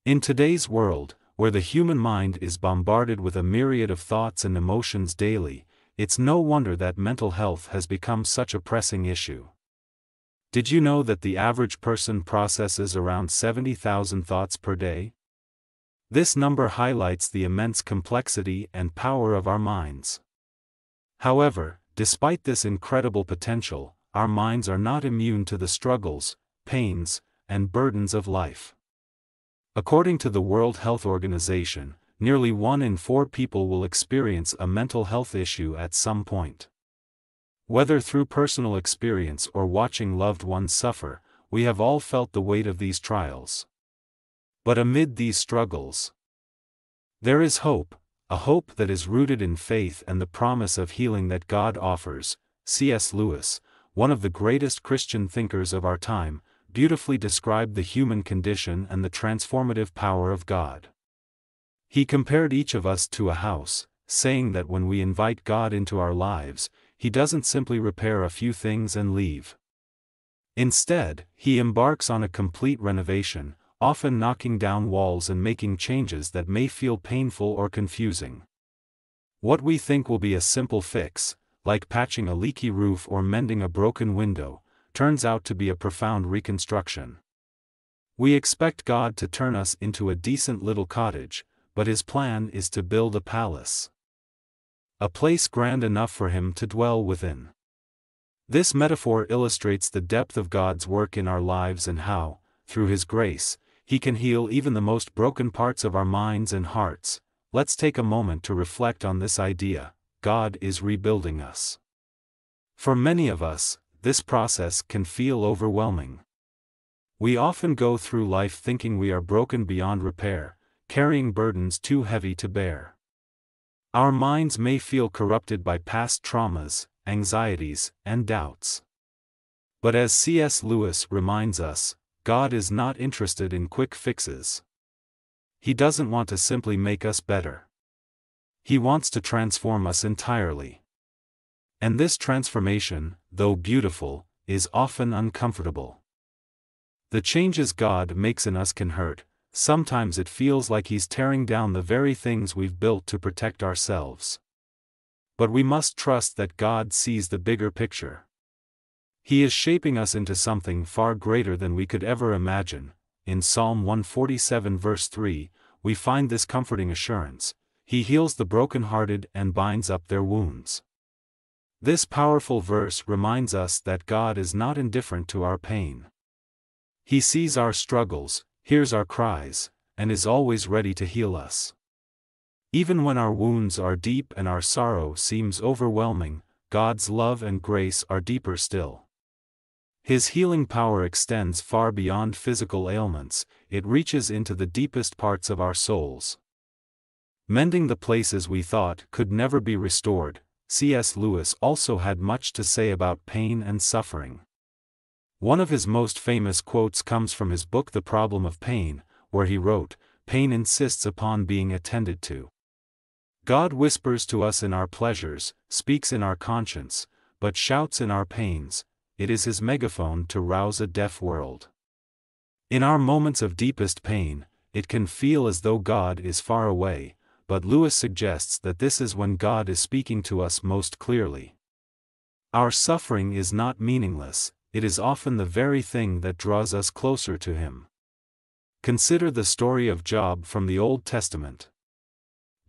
In today's world, where the human mind is bombarded with a myriad of thoughts and emotions daily, it's no wonder that mental health has become such a pressing issue. Did you know that the average person processes around 70,000 thoughts per day? This number highlights the immense complexity and power of our minds. However, despite this incredible potential, our minds are not immune to the struggles, pains, and burdens of life. According to the World Health Organization, nearly 1 in 4 people will experience a mental health issue at some point. Whether through personal experience or watching loved ones suffer, we have all felt the weight of these trials. But amid these struggles, there is hope, a hope that is rooted in faith and the promise of healing that God offers. C.S. Lewis, one of the greatest Christian thinkers of our time, beautifully described the human condition and the transformative power of God. He compared each of us to a house, saying that when we invite God into our lives, He doesn't simply repair a few things and leave. Instead, He embarks on a complete renovation, often knocking down walls and making changes that may feel painful or confusing. What we think will be a simple fix, like patching a leaky roof or mending a broken window, turns out to be a profound reconstruction. We expect God to turn us into a decent little cottage, but His plan is to build a palace. A place grand enough for Him to dwell within. This metaphor illustrates the depth of God's work in our lives and how, through His grace, He can heal even the most broken parts of our minds and hearts. Let's take a moment to reflect on this idea: God is rebuilding us. For many of us, this process can feel overwhelming. We often go through life thinking we are broken beyond repair, carrying burdens too heavy to bear. Our minds may feel corrupted by past traumas, anxieties, and doubts. But as C.S. Lewis reminds us, God is not interested in quick fixes. He doesn't want to simply make us better. He wants to transform us entirely. And this transformation, though beautiful, is often uncomfortable. The changes God makes in us can hurt. Sometimes it feels like He's tearing down the very things we've built to protect ourselves. But we must trust that God sees the bigger picture. He is shaping us into something far greater than we could ever imagine. In Psalm 147 verse 3, we find this comforting assurance: He heals the brokenhearted and binds up their wounds. This powerful verse reminds us that God is not indifferent to our pain. He sees our struggles, hears our cries, and is always ready to heal us. Even when our wounds are deep and our sorrow seems overwhelming, God's love and grace are deeper still. His healing power extends far beyond physical ailments. It reaches into the deepest parts of our souls, mending the places we thought could never be restored. C.S. Lewis also had much to say about pain and suffering. One of his most famous quotes comes from his book The Problem of Pain, where he wrote, "Pain insists upon being attended to. God whispers to us in our pleasures, speaks in our conscience, but shouts in our pains. It is His megaphone to rouse a deaf world." In our moments of deepest pain, it can feel as though God is far away, but Lewis suggests that this is when God is speaking to us most clearly. Our suffering is not meaningless. It is often the very thing that draws us closer to Him. Consider the story of Job from the Old Testament.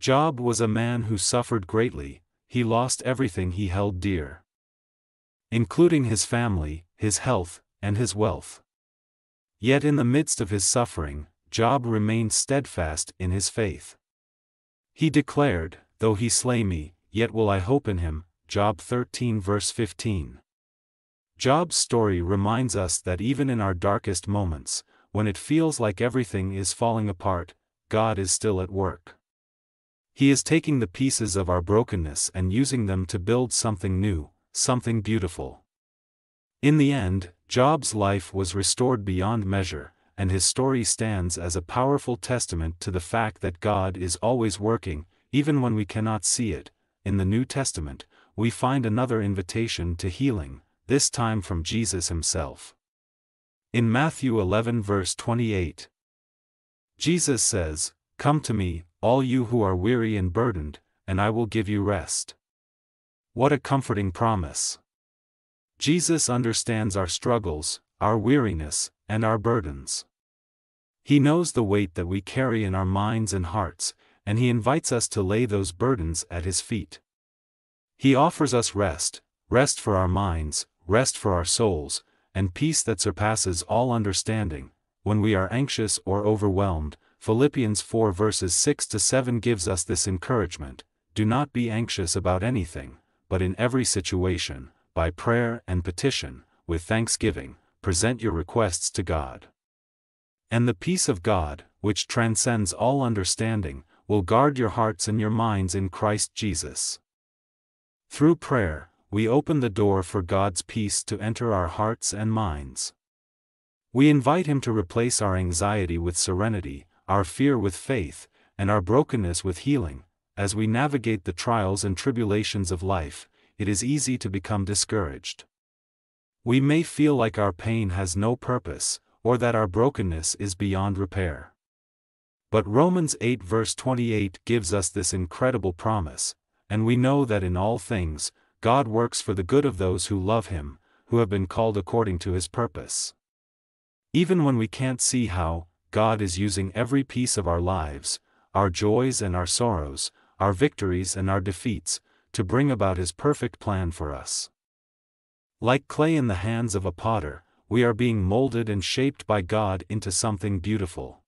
Job was a man who suffered greatly. He lost everything he held dear, including his family, his health, and his wealth. Yet in the midst of his suffering, Job remained steadfast in his faith. He declared, "Though He slay me, yet will I hope in Him." Job 13 verse 15. Job's story reminds us that even in our darkest moments, when it feels like everything is falling apart, God is still at work. He is taking the pieces of our brokenness and using them to build something new, something beautiful. In the end, Job's life was restored beyond measure, and his story stands as a powerful testament to the fact that God is always working, even when we cannot see it. In the New Testament, we find another invitation to healing, this time from Jesus Himself. In Matthew 11 verse 28, Jesus says, "Come to me, all you who are weary and burdened, and I will give you rest." What a comforting promise! Jesus understands our struggles, our weariness, and our burdens. He knows the weight that we carry in our minds and hearts, and He invites us to lay those burdens at His feet. He offers us rest, rest for our minds, rest for our souls, and peace that surpasses all understanding. When we are anxious or overwhelmed, Philippians 4 verses 6-7 gives us this encouragement: "Do not be anxious about anything, but in every situation, by prayer and petition, with thanksgiving, present your requests to God. And the peace of God, which transcends all understanding, will guard your hearts and your minds in Christ Jesus." Through prayer, we open the door for God's peace to enter our hearts and minds. We invite Him to replace our anxiety with serenity, our fear with faith, and our brokenness with healing. As we navigate the trials and tribulations of life, it is easy to become discouraged. We may feel like our pain has no purpose, or that our brokenness is beyond repair. But Romans 8 verse 28 gives us this incredible promise: "And we know that in all things, God works for the good of those who love Him, who have been called according to His purpose." Even when we can't see how, God is using every piece of our lives, our joys and our sorrows, our victories and our defeats, to bring about His perfect plan for us. Like clay in the hands of a potter, we are being molded and shaped by God into something beautiful.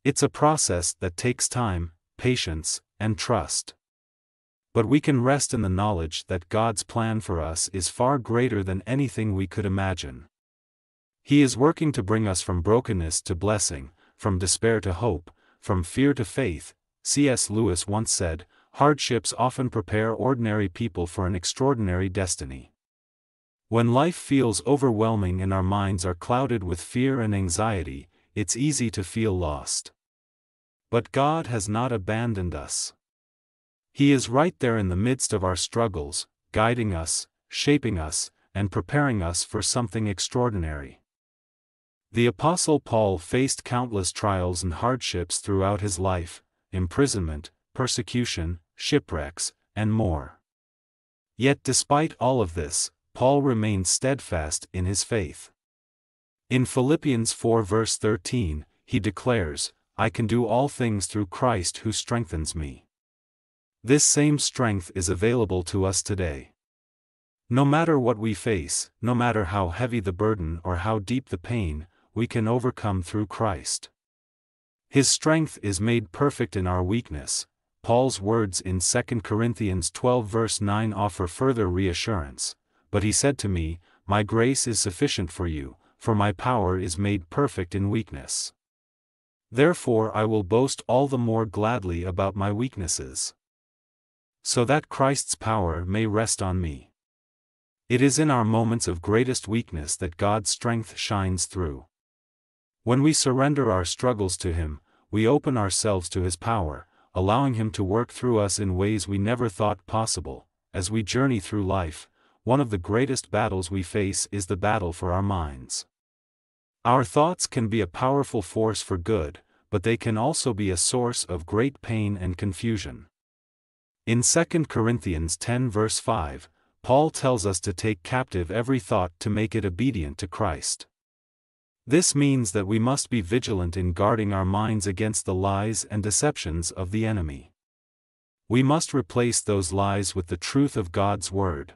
It's a process that takes time, patience, and trust. But we can rest in the knowledge that God's plan for us is far greater than anything we could imagine. He is working to bring us from brokenness to blessing, from despair to hope, from fear to faith. C.S. Lewis once said, "Hardships often prepare ordinary people for an extraordinary destiny." When life feels overwhelming and our minds are clouded with fear and anxiety, it's easy to feel lost. But God has not abandoned us. He is right there in the midst of our struggles, guiding us, shaping us, and preparing us for something extraordinary. The Apostle Paul faced countless trials and hardships throughout his life: imprisonment, persecution, shipwrecks, and more. Yet despite all of this, Paul remained steadfast in his faith. In Philippians 4 verse 13, he declares, "I can do all things through Christ who strengthens me." This same strength is available to us today. No matter what we face, no matter how heavy the burden or how deep the pain, we can overcome through Christ. His strength is made perfect in our weakness. Paul's words in 2 Corinthians 12 verse 9 offer further reassurance. "But he said to me, My grace is sufficient for you, for my power is made perfect in weakness. Therefore I will boast all the more gladly about my weaknesses, so that Christ's power may rest on me." It is in our moments of greatest weakness that God's strength shines through. When we surrender our struggles to Him, we open ourselves to His power, allowing Him to work through us in ways we never thought possible. As we journey through life, one of the greatest battles we face is the battle for our minds. Our thoughts can be a powerful force for good, but they can also be a source of great pain and confusion. In 2 Corinthians 10 verse 5, Paul tells us to take captive every thought to make it obedient to Christ. This means that we must be vigilant in guarding our minds against the lies and deceptions of the enemy. We must replace those lies with the truth of God's Word,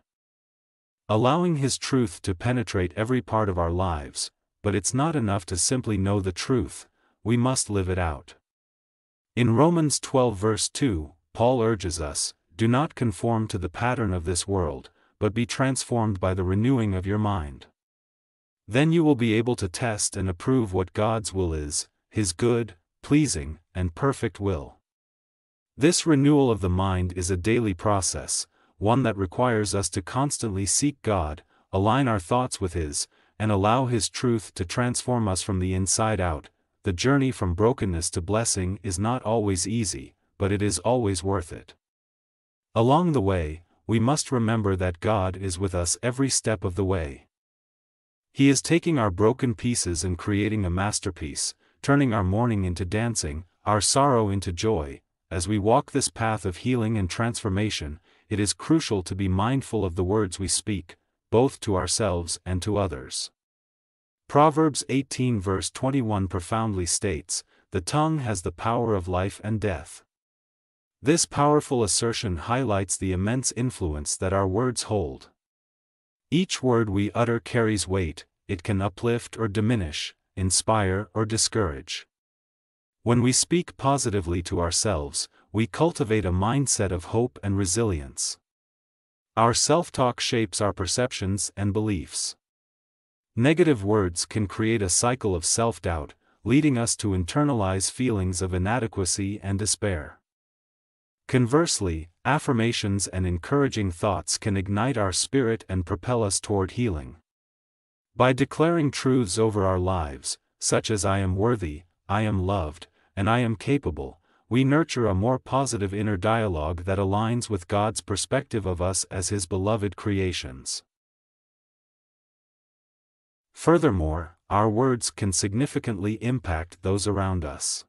allowing His truth to penetrate every part of our lives. But it's not enough to simply know the truth, we must live it out. In Romans 12 verse 2, Paul urges us, "Do not conform to the pattern of this world, but be transformed by the renewing of your mind. Then you will be able to test and approve what God's will is, His good, pleasing, and perfect will." This renewal of the mind is a daily process, one that requires us to constantly seek God, align our thoughts with His, and allow His truth to transform us from the inside out. The journey from brokenness to blessing is not always easy, but it is always worth it. Along the way, we must remember that God is with us every step of the way. He is taking our broken pieces and creating a masterpiece, turning our mourning into dancing, our sorrow into joy. As we walk this path of healing and transformation, it is crucial to be mindful of the words we speak, both to ourselves and to others. Proverbs 18 verse 21 profoundly states, "The tongue has the power of life and death." This powerful assertion highlights the immense influence that our words hold. Each word we utter carries weight. It can uplift or diminish, inspire or discourage. When we speak positively to ourselves, we cultivate a mindset of hope and resilience. Our self-talk shapes our perceptions and beliefs. Negative words can create a cycle of self-doubt, leading us to internalize feelings of inadequacy and despair. Conversely, affirmations and encouraging thoughts can ignite our spirit and propel us toward healing. By declaring truths over our lives, such as "I am worthy, I am loved, and I am capable," we nurture a more positive inner dialogue that aligns with God's perspective of us as His beloved creations. Furthermore, our words can significantly impact those around us.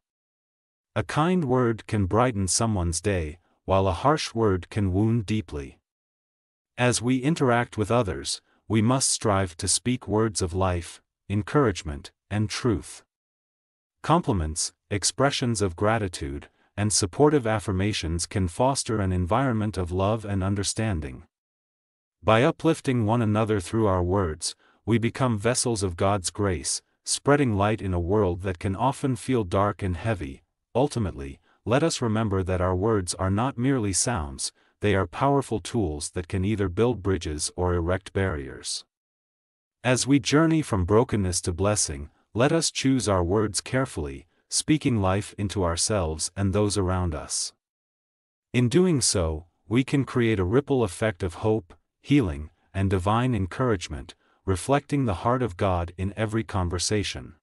A kind word can brighten someone's day, while a harsh word can wound deeply. As we interact with others, we must strive to speak words of life, encouragement, and truth. Compliments, expressions of gratitude, and supportive affirmations can foster an environment of love and understanding. By uplifting one another through our words, we become vessels of God's grace, spreading light in a world that can often feel dark and heavy. Ultimately, let us remember that our words are not merely sounds, they are powerful tools that can either build bridges or erect barriers. As we journey from brokenness to blessing, let us choose our words carefully, speaking life into ourselves and those around us. In doing so, we can create a ripple effect of hope, healing, and divine encouragement, reflecting the heart of God in every conversation.